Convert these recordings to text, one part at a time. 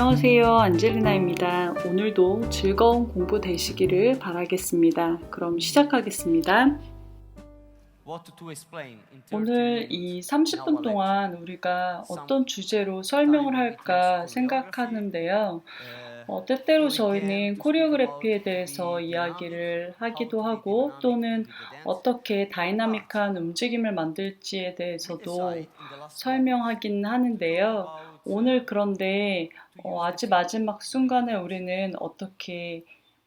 안녕하세요. 안젤리나입니다. 오늘도 즐거운 공부 되시기를 바라겠습니다. 그럼 시작하겠습니다. 오늘 이 30분 동안 우리가 어떤 주제로 설명을 할까 생각하는데요. 때때로 저희는 코리오그래피에 대해서 이야기를 하기도 하고 또는 어떻게 다이나믹한 움직임을 만들지에 대해서도 설명하긴 하는데요. 오늘 그런데 아주 마지막 순간에 우리는 어떻게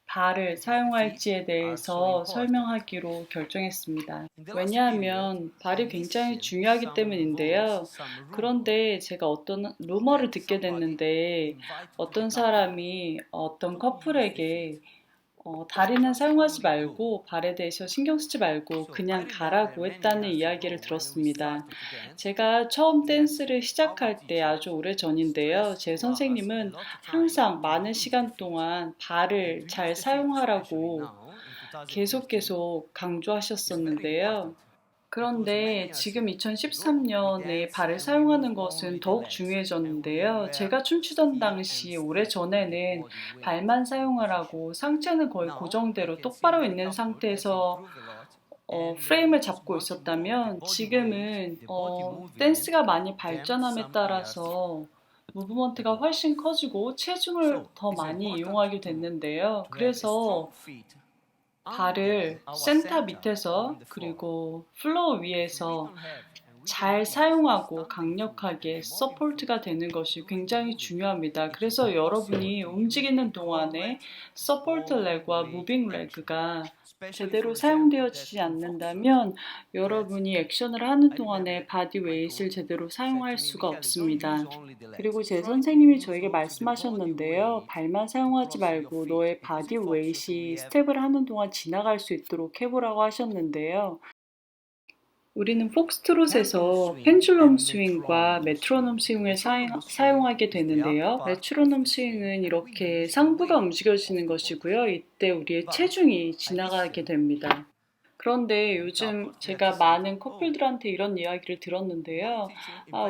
발을 사용할지에 대해서 설명하기로 결정했습니다. 왜냐하면 발이 굉장히 중요하기 때문인데요. 그런데 제가 어떤 루머를 듣게 됐는데 어떤 사람이 어떤 커플에게 다리는 사용하지 말고 발에 대해서 신경 쓰지 말고 그냥 가라고 했다는 이야기를 들었습니다. 제가 처음 댄스를 시작할 때 아주 오래 전인데요. 제 선생님은 항상 많은 시간 동안 발을 잘 사용하라고 계속 강조하셨었는데요. 그런데 지금 2013년에 발을 사용하는 것은 더욱 중요해졌는데요. 제가 춤추던 당시 오래전에는 발만 사용하라고 상체는 거의 고정대로 똑바로 있는 상태에서 프레임을 잡고 있었다면 지금은 댄스가 많이 발전함에 따라서 무브먼트가 훨씬 커지고 체중을 더 많이 이용하게 됐는데요. 그래서 발을 센터 밑에서 그리고 플로어 위에서 잘 사용하고 강력하게 서포트가 되는 것이 굉장히 중요합니다. 그래서 여러분이 움직이는 동안에 서포트 레그와 무빙 레그가 제대로 사용되어지지 않는다면 여러분이 액션을 하는 동안에 바디 웨이트를 제대로 사용할 수가 없습니다. 그리고 제 선생님이 저에게 말씀하셨는데요. 발만 사용하지 말고 너의 바디 웨이트이 스텝을 하는 동안 지나갈 수 있도록 해보라고 하셨는데요. 우리는 폭스트롯에서 펜듈럼 스윙과 메트로놈 스윙을 사용하게 되는데요. 메트로놈 스윙은 이렇게 상부가 움직여지는 것이고요. 이때 우리의 체중이 지나가게 됩니다. 그런데 요즘 제가 많은 커플들한테 이런 이야기를 들었는데요.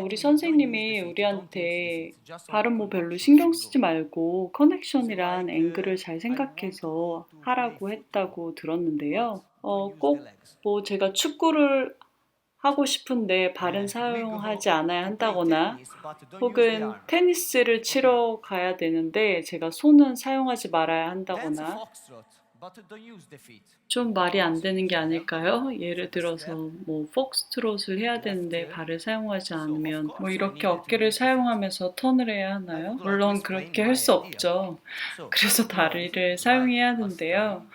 우리 선생님이 우리한테 발은 뭐 별로 신경 쓰지 말고 커넥션이란 앵글을 잘 생각해서 하라고 했다고 들었는데요. 꼭 뭐 제가 축구를 하고 싶은데 발은 사용하지 않아야 한다거나 혹은 테니스를 치러 가야 되는데 제가 손은 사용하지 말아야 한다거나 좀 말이 안 되는 게 아닐까요? 예를 들어서 뭐 폭스트롯을 해야 되는데 발을 사용하지 않으면 뭐 이렇게 어깨를 사용하면서 턴을 해야 하나요? 물론 그렇게 할 수 없죠. 그래서 다리를 사용해야 하는데요.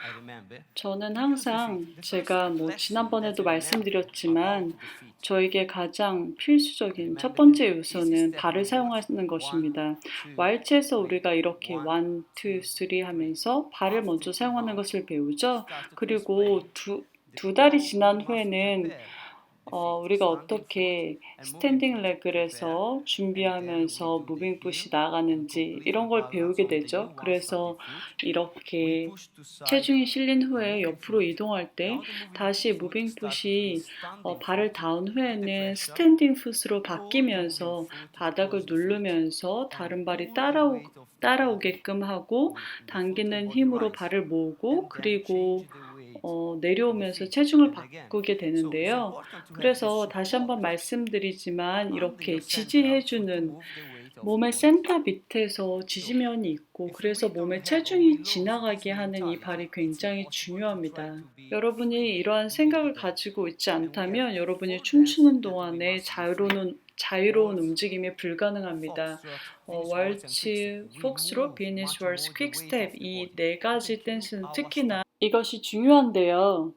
저는 항상 제가 뭐 지난번에도 말씀드렸지만 저에게 가장 필수적인 첫 번째 요소는 발을 사용하는 것입니다. 왈츠에서 우리가 이렇게 1, 2, 3 하면서 발을 먼저 사용하는 것을 배우죠. 그리고 두 달이 지난 후에는 우리가 어떻게 스탠딩 레그에서 준비하면서 무빙 풋이 나가는지 이런 걸 배우게 되죠. 그래서 이렇게 체중이 실린 후에 옆으로 이동할 때 다시 무빙 풋이 발을 닿은 후에는 스탠딩 풋으로 바뀌면서 바닥을 누르면서 다른 발이 따라오게끔 하고 당기는 힘으로 발을 모으고 그리고 내려오면서 체중을 바꾸게 되는데요. 그래서 다시 한번 말씀드리지만 이렇게 지지해주는 몸의 센터 밑에서 지지면이 있고 그래서 몸에 체중이 지나가게 하는 이 발이 굉장히 중요합니다. 여러분이 이러한 생각을 가지고 있지 않다면 여러분이 춤추는 동안에 자유로운 움직임이 불가능합니다. 왈츠, 폭스로, 비니스 왈스, 퀵스텝 이 네 가지 댄스는 특히나 이것이 중요한데요.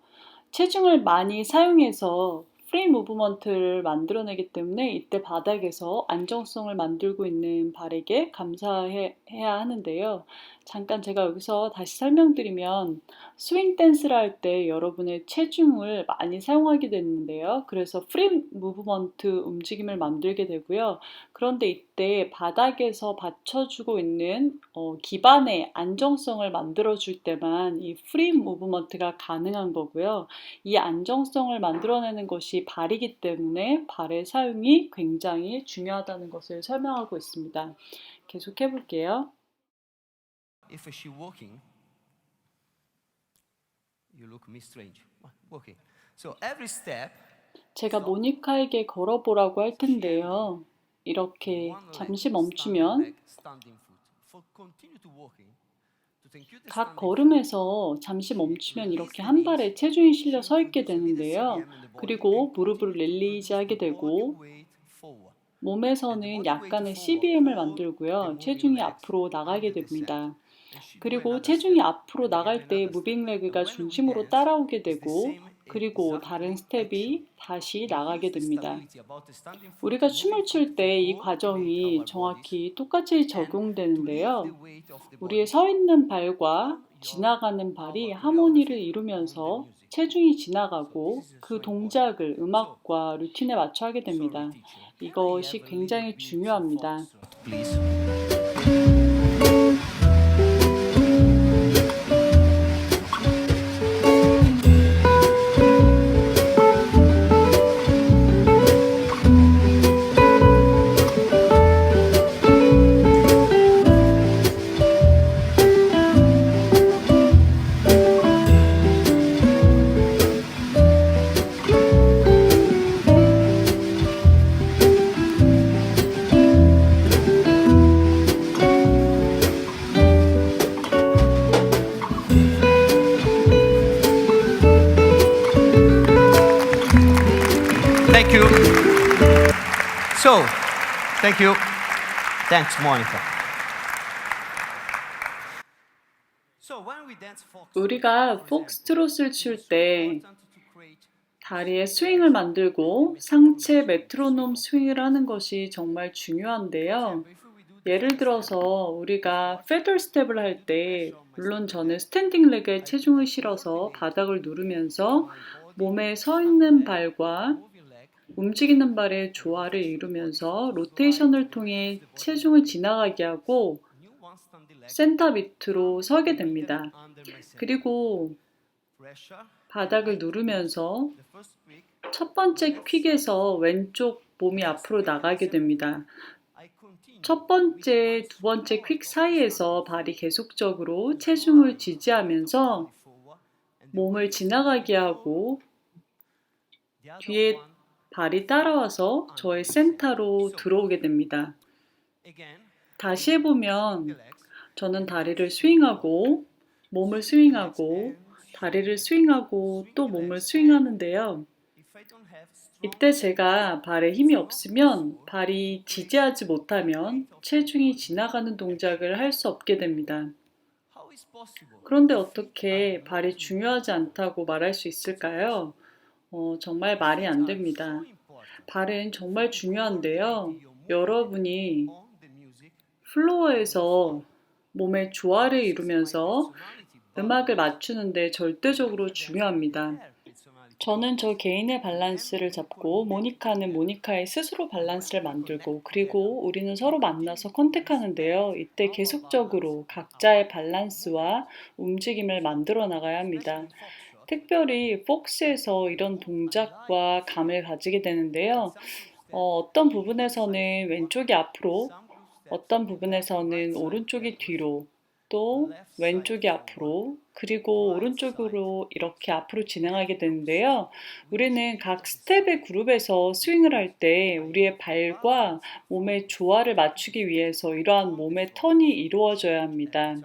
체중을 많이 사용해서 프리 무브먼트를 만들어내기 때문에 이때 바닥에서 안정성을 만들고 있는 발에게 감사해야 하는데요. 잠깐 제가 여기서 다시 설명드리면 스윙 댄스를 할 때 여러분의 체중을 많이 사용하게 되는데요. 그래서 프리 무브먼트 움직임을 만들게 되고요. 그런데 이때 바닥에서 받쳐주고 있는 기반의 안정성을 만들어줄 때만 이 프리 무브먼트가 가능한 거고요. 이 안정성을 만들어내는 것이 발이기 때문에 발의 사용이 굉장히 중요하다는 것을 설명하고 있습니다. 계속 해볼게요. If she walking, you look me strange. Walking. So every step. 제가 모니카에게 걸어보라고 할 텐데요. 이렇게 잠시 멈추면 각 걸음에서 잠시 멈추면 이렇게 한 발에 체중이 실려 서 있게 되는데요. 그리고 무릎을 릴리즈 하게 되고 몸에서는 약간의 CBM을 만들고요. 체중이 앞으로 나가게 됩니다. 그리고 체중이 앞으로 나갈 때 무빙 레그가 중심으로 따라오게 되고 그리고 다른 스텝이 다시 나가게 됩니다. 우리가 춤을 출 때 이 과정이 정확히 똑같이 적용되는데요. 우리의 서 있는 발과 지나가는 발이 하모니를 이루면서 체중이 지나가고 그 동작을 음악과 루틴에 맞춰 하게 됩니다. 이것이 굉장히 중요합니다. Thank you. So, thank you. Thanks, Monica. 우리가 폭스트롯을 출 때 다리에 스윙을 만들고 상체 메트로놈 스윙을 하는 것이 정말 중요한데요. 예를 들어서 우리가 페더 스텝을 할 때 물론 저는 스탠딩 레그에 체중을 실어서 바닥을 누르면서 몸에 서 있는 발과 움직이는 발의 조화를 이루면서 로테이션을 통해 체중을 지나가게 하고 센터 밑으로 서게 됩니다. 그리고 바닥을 누르면서 첫 번째 퀵에서 왼쪽 몸이 앞으로 나가게 됩니다. 첫 번째, 두 번째 퀵 사이에서 발이 계속적으로 체중을 지지하면서 몸을 지나가게 하고 뒤에 발이 따라와서 저의 센터로 들어오게 됩니다. 다시 해보면 저는 다리를 스윙하고 몸을 스윙하고 다리를 스윙하고 또 몸을 스윙하는데요. 이때 제가 발에 힘이 없으면 발이 지지하지 못하면 체중이 지나가는 동작을 할 수 없게 됩니다. 그런데 어떻게 발이 중요하지 않다고 말할 수 있을까요? 정말 말이 안 됩니다. 발은 정말 중요한데요. 여러분이 플로어에서 몸의 조화를 이루면서 음악을 맞추는데 절대적으로 중요합니다. 저는 저 개인의 밸런스를 잡고 모니카는 모니카의 스스로 밸런스를 만들고 그리고 우리는 서로 만나서 컨택하는데요. 이때 계속적으로 각자의 밸런스와 움직임을 만들어 나가야 합니다. 특별히 폭스에서 이런 동작과 감을 가지게 되는데요. 어떤 부분에서는 왼쪽이 앞으로, 어떤 부분에서는 오른쪽이 뒤로, 또 왼쪽이 앞으로, 그리고 오른쪽으로 이렇게 앞으로 진행하게 되는데요. 우리는 각 스텝의 그룹에서 스윙을 할 때 우리의 발과 몸의 조화를 맞추기 위해서 이러한 몸의 턴이 이루어져야 합니다.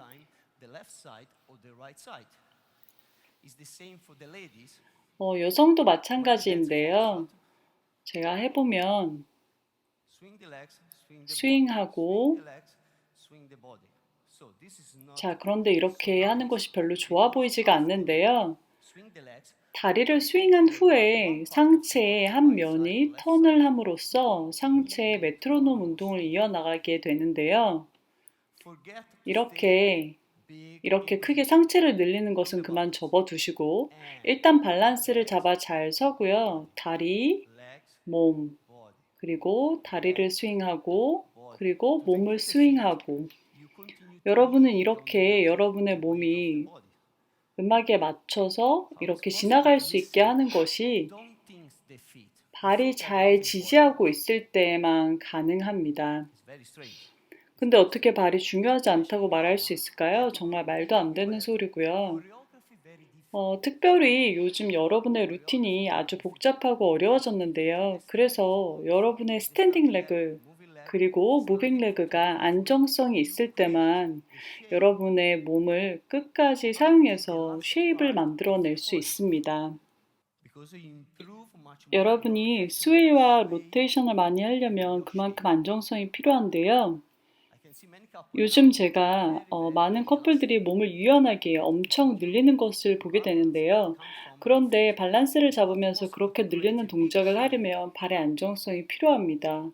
여성도 마찬가지인데요. 제가 해보면 스윙하고 자, 그런데 이렇게 하는 것이 별로 좋아 보이지가 않는데요. 다리를 스윙한 후에 상체의 한 면이 턴을 함으로써 상체의 메트로놈 운동을 이어나가게 되는데요. 이렇게 크게 상체를 늘리는 것은 그만 접어두시고 일단 밸런스를 잡아 잘 서고요. 다리, 몸, 그리고 다리를 스윙하고 그리고 몸을 스윙하고 여러분은 이렇게 여러분의 몸이 음악에 맞춰서 이렇게 지나갈 수 있게 하는 것이 발이 잘 지지하고 있을 때에만 가능합니다. 근데 어떻게 발이 중요하지 않다고 말할 수 있을까요? 정말 말도 안 되는 소리고요. 특별히 요즘 여러분의 루틴이 아주 복잡하고 어려워졌는데요. 그래서 여러분의 스탠딩 레그 그리고 무빙 레그가 안정성이 있을 때만 여러분의 몸을 끝까지 사용해서 쉐입을 만들어낼 수 있습니다. 여러분이 스웨이와 로테이션을 많이 하려면 그만큼 안정성이 필요한데요. 요즘 제가 많은 커플들이 몸을 유연하게 엄청 늘리는 것을 보게 되는데요. 그런데 밸런스를 잡으면서 그렇게 늘리는 동작을 하려면 발의 안정성이 필요합니다.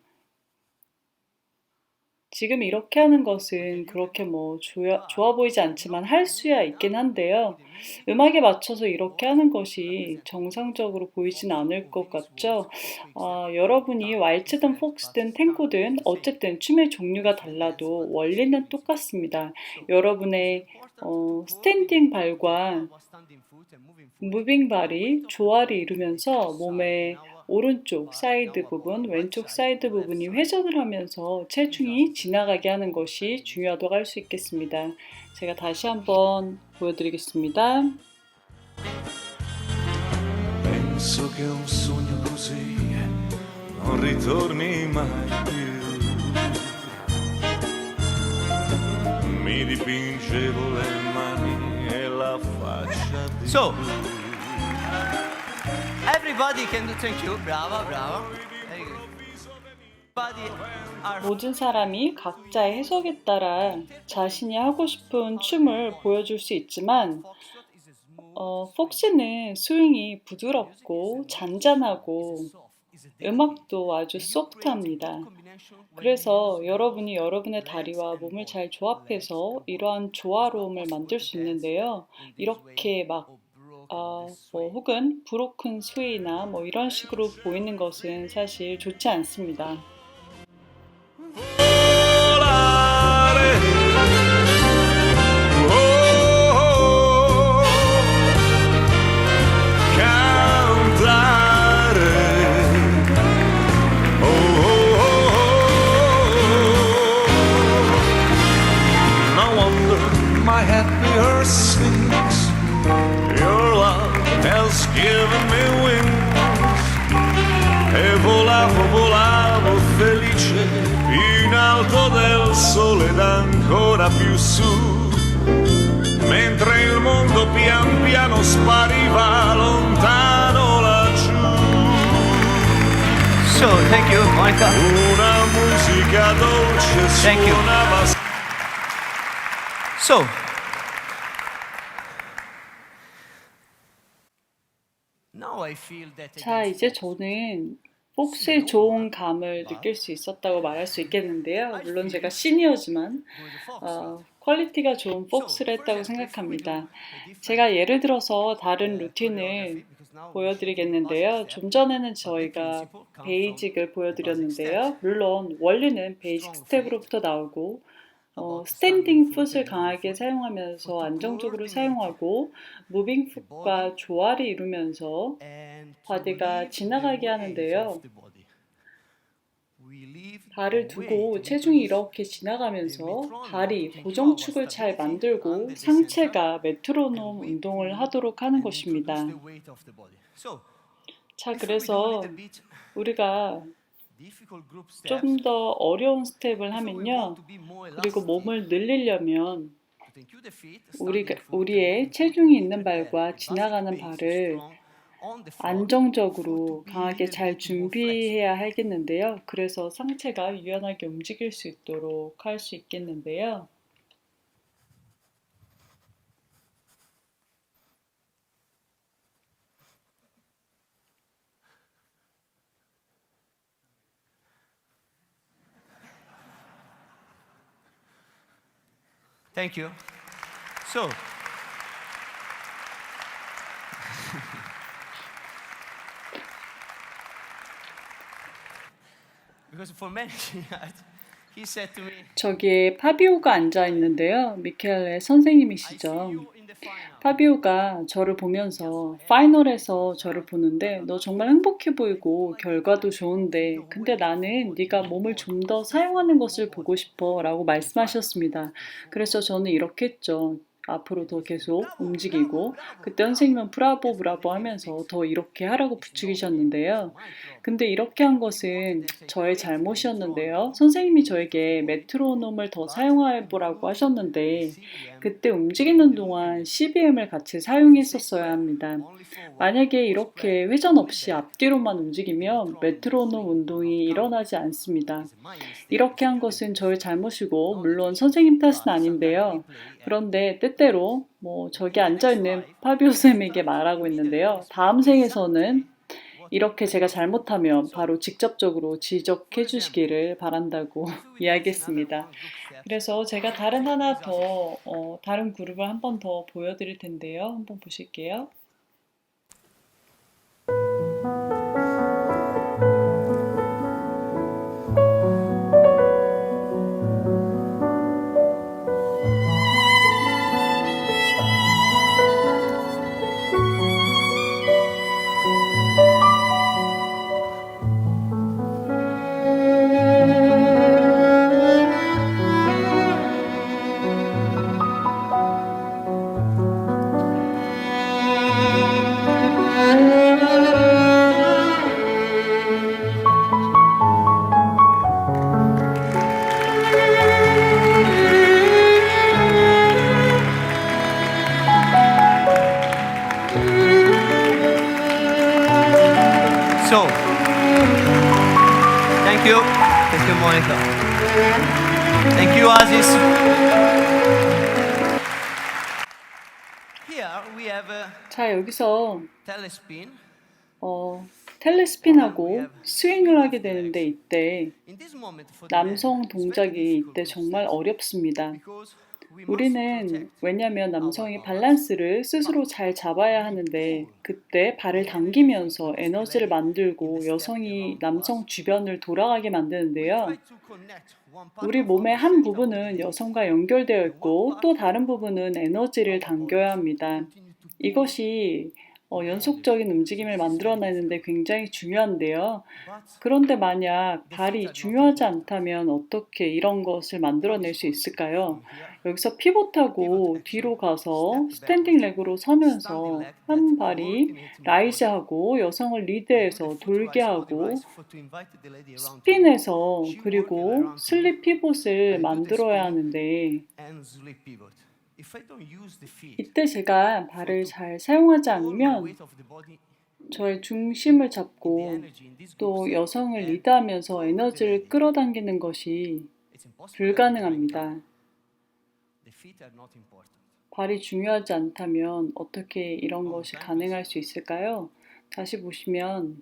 지금 이렇게 하는 것은 그렇게 좋아 보이지 않지만 할 수야 있긴 한데요. 음악에 맞춰서 이렇게 하는 것이 정상적으로 보이진 않을 것 같죠? 여러분이 왈츠든 폭스든 탱고든 어쨌든 춤의 종류가 달라도 원리는 똑같습니다. 여러분의 스탠딩 발과 무빙 발이 조화를 이루면서 몸의 오른쪽 사이드 부분, 왼쪽 사이드 부분이 회전을 하면서 체중이 지나가게 하는 것이 중요하다고 할 수 있겠습니다. 제가 다시 한번 보여드리겠습니다. Penso che un sogno così non ritorni mai più. Mi dipingevo le mani e la faccia di So, everybody can do. Thank you. Bravo, bravo. Very good. Everybody are. 모든 사람이 각자의 해석에 따라 자신이 하고 싶은 춤을 보여줄 수 있지만 폭스는 스윙이 부드럽고 잔잔하고 음악도 아주 소프트합니다. 그래서 여러분이 여러분의 다리와 몸을 잘 조합해서 이러한 조화로움을 만들 수 있는데요. 이렇게 혹은 브로큰 스웨이나 이런 식으로 보이는 것은 사실 좋지 않습니다. volare. Oh, cantare. No wonder my happier sings. Your love has given me wings. E volavo, volavo felice in alto del sole ed ancora più su, mentre il mondo pian piano spariva lontano laggiù. So, thank you, Monica. Una musica dolce Thank you. suonava. So, now I feel that. 자, 이제 저는 폭스의 좋은 감을 느낄 수 있었다고 말할 수 있겠는데요. 물론 제가 시니어지만 퀄리티가 좋은 폭스를 했다고 생각합니다. 제가 예를 들어서 다른 루틴을 보여드리겠는데요. 좀 전에는 저희가 베이직을 보여드렸는데요. 물론 원리는 베이직 스텝으로부터 나오고 스탠딩 풋을 강하게 사용하면서 안정적으로 사용하고 무빙 풋과 조화를 이루면서 바디가 지나가게 하는데요. 발을 두고 체중이 이렇게 지나가면서 발이 고정축을 잘 만들고 상체가 메트로놈 운동을 하도록 하는 것입니다. 자, 그래서 우리가 좀 더 어려운 스텝을 하면요. 그리고 몸을 늘리려면 우리의 체중이 있는 발과 지나가는 발을 안정적으로 강하게 잘 준비해야 하겠는데요. 그래서 상체가 유연하게 움직일 수 있도록 할 수 있겠는데요. Thank you. So, because for many, he said to me, 저기에 파비오가 앉아 있는데요. 미켈레 선생님이시죠. in the final. 파비오가 저를 보면서 파이널에서 저를 보는데 너 정말 행복해 보이고 결과도 좋은데 근데 나는 네가 몸을 좀 더 사용하는 것을 보고 싶어 라고 말씀하셨습니다. 그래서 저는 이렇게 했죠. 앞으로 더 계속 움직이고 그때 선생님은 브라보 브라보 하면서 더 이렇게 하라고 부추기셨는데요. 근데 이렇게 한 것은 저의 잘못이었는데요. 선생님이 저에게 메트로놈을 더 사용해 보라고 하셨는데 그때 움직이는 동안 CBM을 같이 사용했었어야 합니다. 만약에 이렇게 회전 없이 앞뒤로만 움직이면 메트로놈 운동이 일어나지 않습니다. 이렇게 한 것은 저의 잘못이고 물론 선생님 탓은 아닌데요. 그런데 때때로 저기 앉아있는 파비오 쌤에게 말하고 있는데요. 다음 생에서는 이렇게 제가 잘못하면 바로 직접적으로 지적해 주시기를 바란다고 이야기했습니다. 그래서 제가 다른 그룹을 한 번 더 보여드릴 텐데요. 한번 보실게요. So, thank you. Thank you, Monica. Thank you, Aziz. Here we have a 자, 여기서 telespin. 텔레스핀하고 스윙을 하게 되는데 이때 In this moment for the 남성 men, it's 동작이 very 이때 difficult 정말 어렵습니다. because we must 우리는 protect 왜냐하면 남성이 밸런스를 스스로 잘 잡아야 하는데 그때 발을 당기면서 에너지를 만들고 여성이 남성 주변을 돌아가게 만드는데요. try to connect one part 우리 of 몸의 our 한 body 부분은 여성과 연결되어 있고 또 다른 부분은 에너지를 당겨야 합니다. 이것이 연속적인 움직임을 만들어내는데 굉장히 중요한데요. 그런데 만약 발이 중요하지 않다면 어떻게 이런 것을 만들어낼 수 있을까요? 여기서 피봇하고 뒤로 가서 스탠딩 렉으로 서면서 한 발이 라이즈하고 여성을 리드해서 돌게 하고 스핀해서 그리고 슬립 피봇을 만들어야 하는데 이때 제가 발을 잘 사용하지 않으면 저의 중심을 잡고 또 여성을 리드하면서 에너지를 끌어당기는 것이 불가능합니다. 발이 중요하지 않다면 어떻게 이런 것이 가능할 수 있을까요? 다시 보시면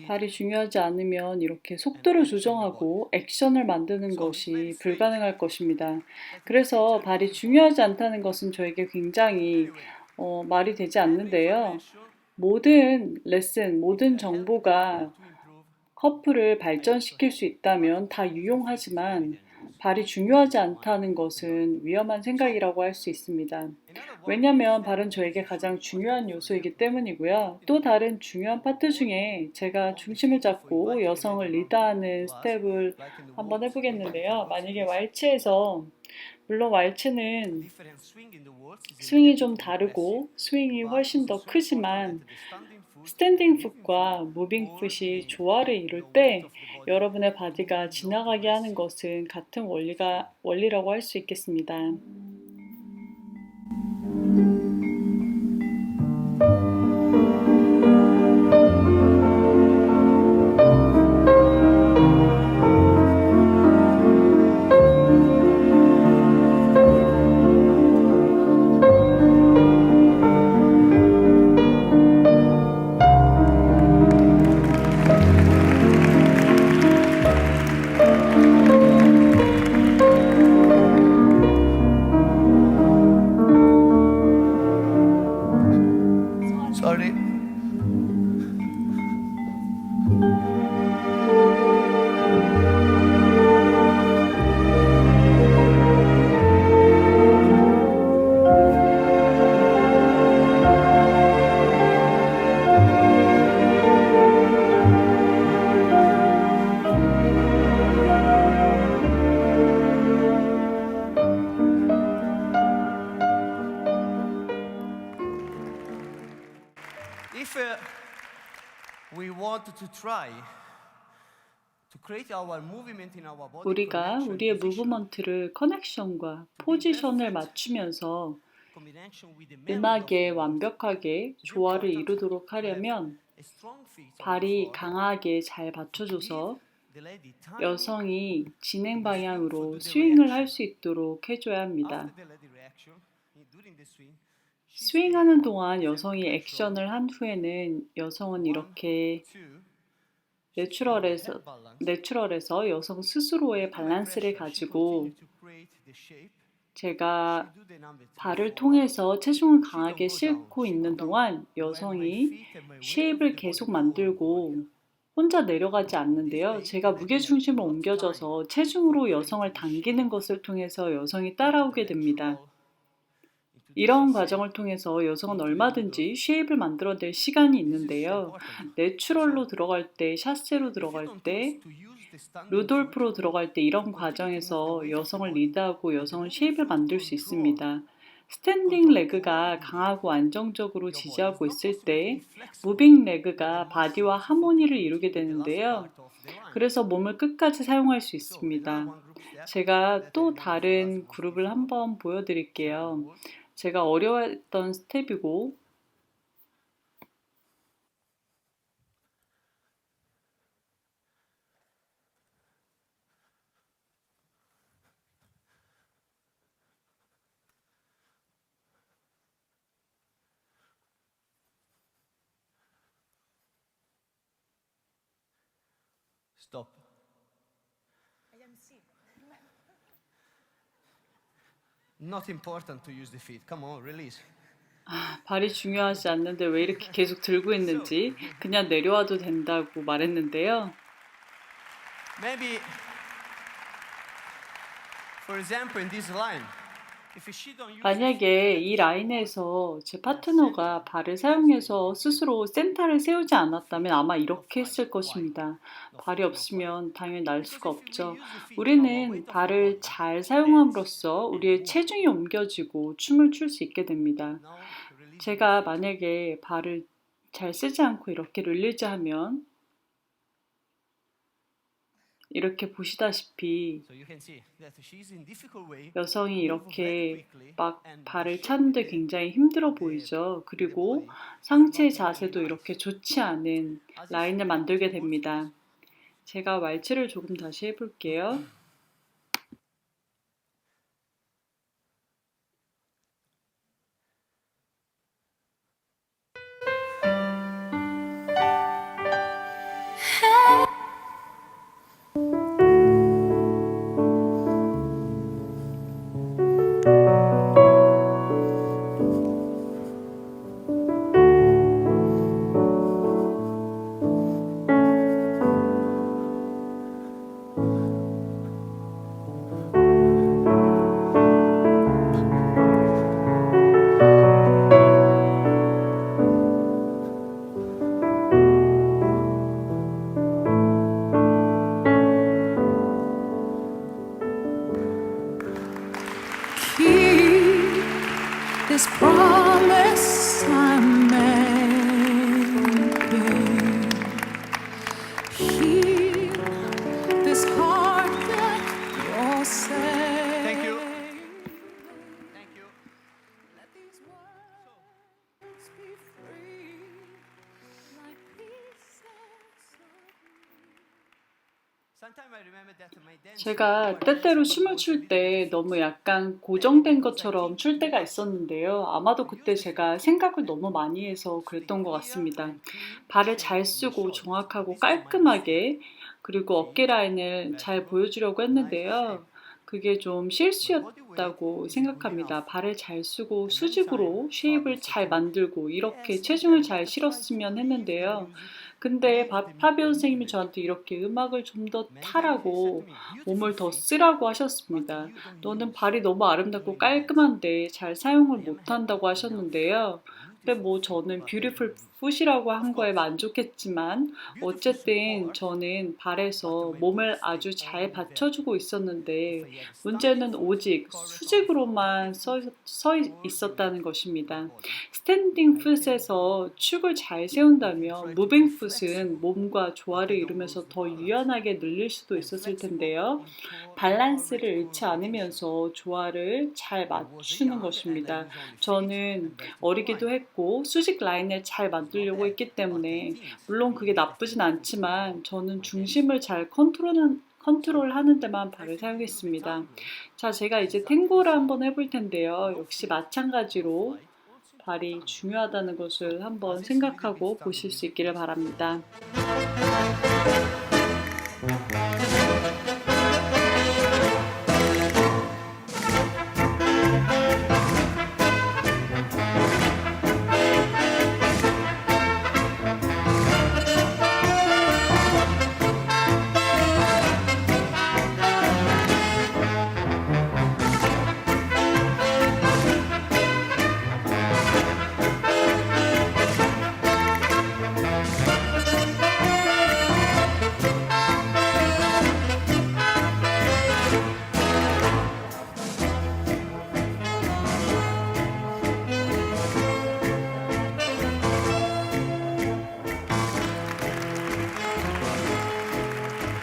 발이 중요하지 않으면 이렇게 속도를 조정하고 액션을 만드는 것이 불가능할 것입니다. 그래서 발이 중요하지 않다는 것은 저에게 굉장히 말이 되지 않는데요. 모든 레슨, 모든 정보가 커플을 발전시킬 수 있다면 다 유용하지만 발이 중요하지 않다는 것은 위험한 생각이라고 할 수 있습니다. 왜냐하면 발은 저에게 가장 중요한 요소이기 때문이고요. 또 다른 중요한 파트 중에 제가 중심을 잡고 여성을 리드하는 스텝을 한번 해보겠는데요. 만약에 왈츠에서 물론 왈츠는 스윙이 좀 다르고 스윙이 훨씬 더 크지만 스탠딩 풋과 무빙 풋이 조화를 이룰 때 여러분의 바디가 지나가게 하는 것은 같은 원리라고 할 수 있겠습니다. Sorry. If we want to try to create our movement in our body 우리가 connection, 우리의 position, 무브먼트를 커넥션과 포지션을 맞추면서 combination with the melody of 음악에 the music, 완벽하게 조화를 이루도록 하려면 a strong feet on the 발이 floor, 강하게 잘 받쳐줘서 the lady time 여성이 진행 방향으로 스윙을 할 수 있도록 해줘야 합니다. after the lady reaction, during the swing, she 스윙하는 동안 여성이 액션을 한 후에는 여성은 이렇게 내추럴에서 여성 스스로의 밸런스를 가지고 제가 발을 통해서 체중을 강하게 싣고 있는 동안 여성이 쉐입을 계속 만들고 혼자 내려가지 않는데요. 제가 무게중심을 옮겨줘서 체중으로 여성을 당기는 것을 통해서 여성이 따라오게 됩니다. 이런 과정을 통해서 여성은 얼마든지 쉐입을 만들어낼 시간이 있는데요. 내추럴로 들어갈 때, 샤세로 들어갈 때, 루돌프로 들어갈 때 이런 과정에서 여성을 리드하고 여성은 쉐입을 만들 수 있습니다. 스탠딩 레그가 강하고 안정적으로 지지하고 있을 때 무빙 레그가 바디와 하모니를 이루게 되는데요. 그래서 몸을 끝까지 사용할 수 있습니다. 제가 또 다른 그룹을 한번 보여드릴게요. 제가 어려워했던 스텝이고 stop. Not important to use the feet. Come on, release. 발이 중요하지 않는데 왜 이렇게 계속 들고 있는지 그냥 내려와도 된다고 말했는데요. Maybe, for example, in this line, if she don't use 만약에 이 라인에서 제 파트너가 발을 사용해서 스스로 센터를 세우지 않았다면 아마 이렇게 했을 것입니다. 발이 없으면 당연히 날 수가 없죠. 우리는 발을 잘 사용함으로써 우리의 체중이 옮겨지고 춤을 출 수 있게 됩니다. no, release. 제가 만약에 발을 잘 쓰지 않고 이렇게 릴리즈하면 이렇게 보시다시피 So you can see that she's in difficult way. 여성이 이렇게 막 발을 차는데 굉장히 힘들어 보이죠. 그리고 상체 자세도 이렇게 좋지 않은 라인을 만들게 됩니다. 제가 왈츠를 조금 다시 해볼게요. Keep this promise I'm making. Heal this heart that you're saying. Thank you. Thank you. Let these words be free, like pieces of me. Sometimes I remember that my dance. 제가 때때로 춤을 출 때 너무 약간 고정된 것처럼 출 때가 있었는데요. 아마도 그때 제가 생각을 너무 많이 해서 그랬던 것 같습니다. 발을 잘 쓰고 정확하고 깔끔하게 그리고 어깨 라인을 잘 보여주려고 했는데요. 그게 좀 실수였다고 생각합니다. 발을 잘 쓰고 수직으로 쉐입을 잘 만들고 이렇게 체중을 잘 실었으면 했는데요. 근데 파비오 선생님이 저한테 이렇게 음악을 좀 더 타라고 몸을 더 쓰라고 하셨습니다. 너는 발이 너무 아름답고 깔끔한데 잘 사용을 못한다고 하셨는데요. 근데 뭐 저는 뷰티풀 풋이라고 한 거에 만족했지만 어쨌든 저는 발에서 몸을 아주 잘 받쳐주고 있었는데 문제는 오직 수직으로만 서 있었다는 것입니다. 스탠딩 풋에서 축을 잘 세운다면 무빙 풋은 몸과 조화를 이루면서 더 유연하게 늘릴 수도 있었을 텐데요. 밸런스를 잃지 않으면서 조화를 잘 맞추는 것입니다. 저는 어리기도 했고 수직 라인을 잘 만들려고 했기 때문에 물론 그게 나쁘진 않지만 저는 중심을 잘 컨트롤하는 데만 발을 사용했습니다. 자, 제가 이제 탱고를 한번 해볼 텐데요. 역시 마찬가지로 발이 중요하다는 것을 한번 생각하고 보실 수 있기를 바랍니다.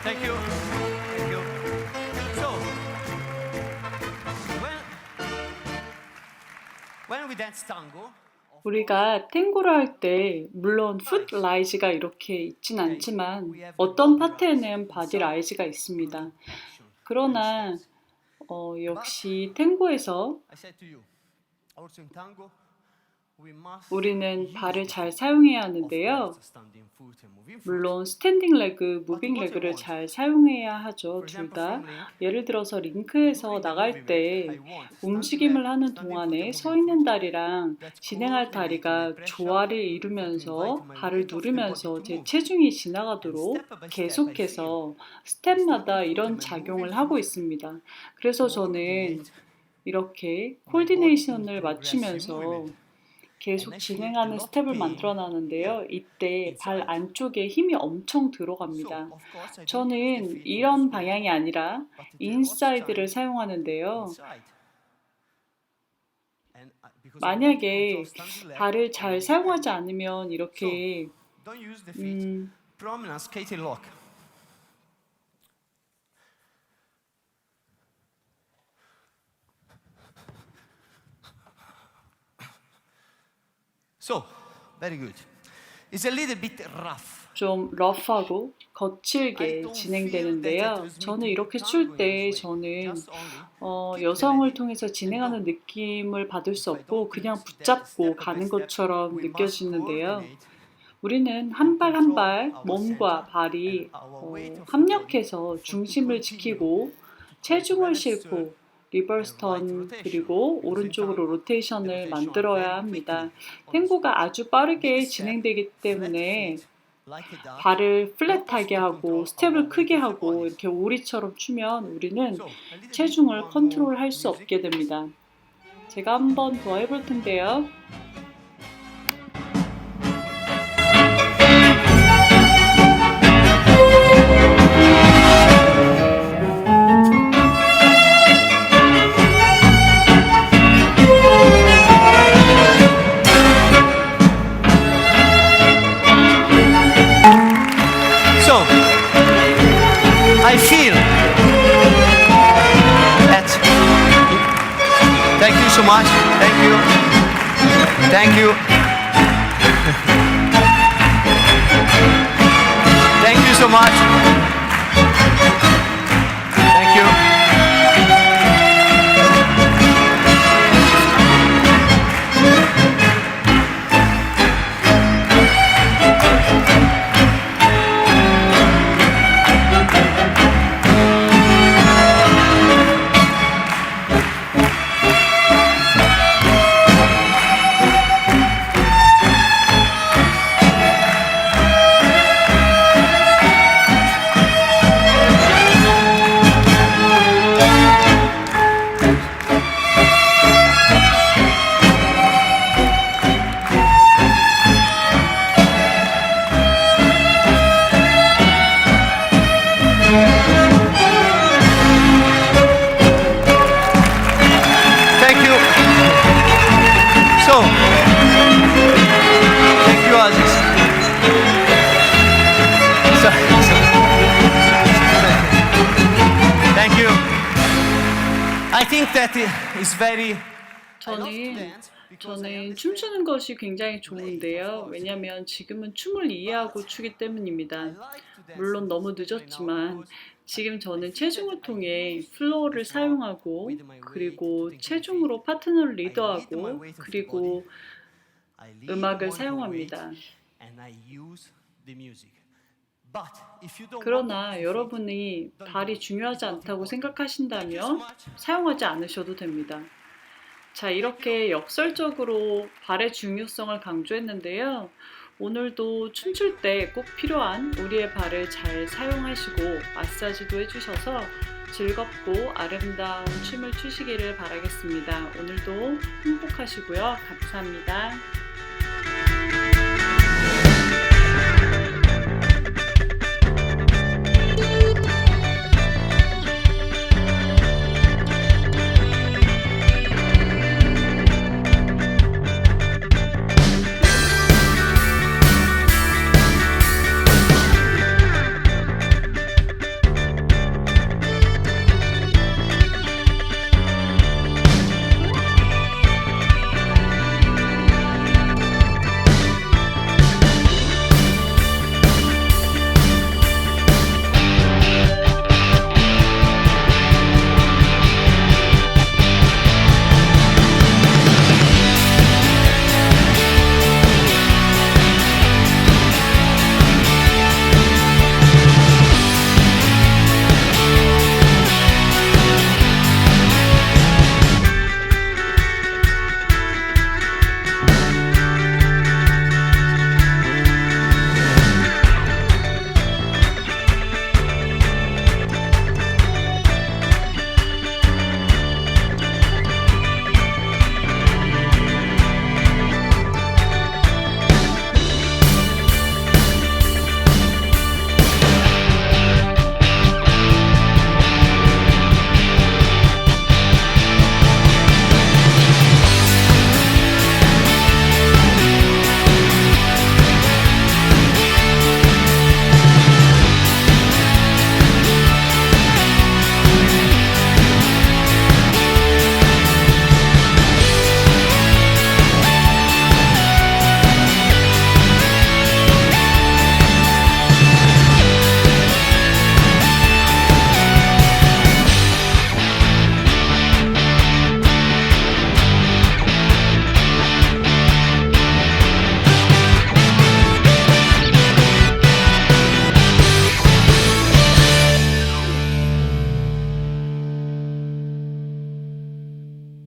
Thank you. Thank you. So, when we dance tango, 우리가 탱고를 할 때 물론 풋 라이즈가 이렇게 있진 않지만 어떤 파트에는 바디 라이즈가 있습니다. 그러나 역시 탱고에서 I said to you, also in tango, we must 우리는 발을 잘 사용해야 하는데요. standing foot and moving foot. 물론 스탠딩 레그, 무빙 레그를 잘 사용해야 하죠. 둘 다. 예를 들어서 링크에서 나갈 때 움직임을 하는 동안에 서 있는 다리랑 진행할 다리가 조화를 이루면서 발을 누르면서 제 체중이 지나가도록 계속해서 스텝마다 이런 작용을 하고 있습니다. 그래서 저는 이렇게 코디네이션을 맞추면서 계속 진행하는 스텝을 만들어 놨는데요. 이때 발 안쪽에 힘이 엄청 들어갑니다. 저는 이런 방향이 아니라 인사이드를 사용하는데요. 만약에 발을 잘 사용하지 않으면 이렇게 Don't use the feet. Prominent skating lock. So, very good. It's a little bit rough. 좀 러프하고 거칠게 진행되는데요. 저는 이렇게 출 때 저는 여성을 통해서 진행하는 느낌을 받을 수 없고 그냥 붙잡고 가는 것처럼 느껴지는데요. 우리는 한 발 한 발 몸과 발이 합력해서 중심을 지키고 체중을 싣고 리버스 턴 그리고 오른쪽으로 로테이션을 만들어야 합니다. 탱고가 아주 빠르게 진행되기 때문에 발을 플랫하게 하고 스텝을 크게 하고 이렇게 오리처럼 추면 우리는 체중을 컨트롤할 수 없게 됩니다. 제가 한번 더 해볼 텐데요. I feel that. Thank you so much. Thank you. Thank you. Thank you so much. Thank you. that is very. I love to 저는 dance because I 저는 understand 춤추는 것이 굉장히 좋은데요. 왜냐하면 지금은 춤을 이해하고 추기 I 때문입니다. like to dance 물론 너무 right now 늦었지만 because 지금 저는 체중을 통해 플로어를 사용하고 그리고 체중으로 파트너를 리더하고 그리고 I lead 음악을 one 사용합니다. weight and I use the music. But if you don't want 그러나 to 여러분이 발이 중요하지 않다고 생각하신다면 사용하지 않으셔도 됩니다. 자, 이렇게 역설적으로 발의 중요성을 강조했는데요. 오늘도 춤출 때 꼭 필요한 우리의 발을 잘 사용하시고 마사지도 해주셔서 즐겁고 아름다운 춤을 추시기를 바라겠습니다. 오늘도 행복하시고요. 감사합니다.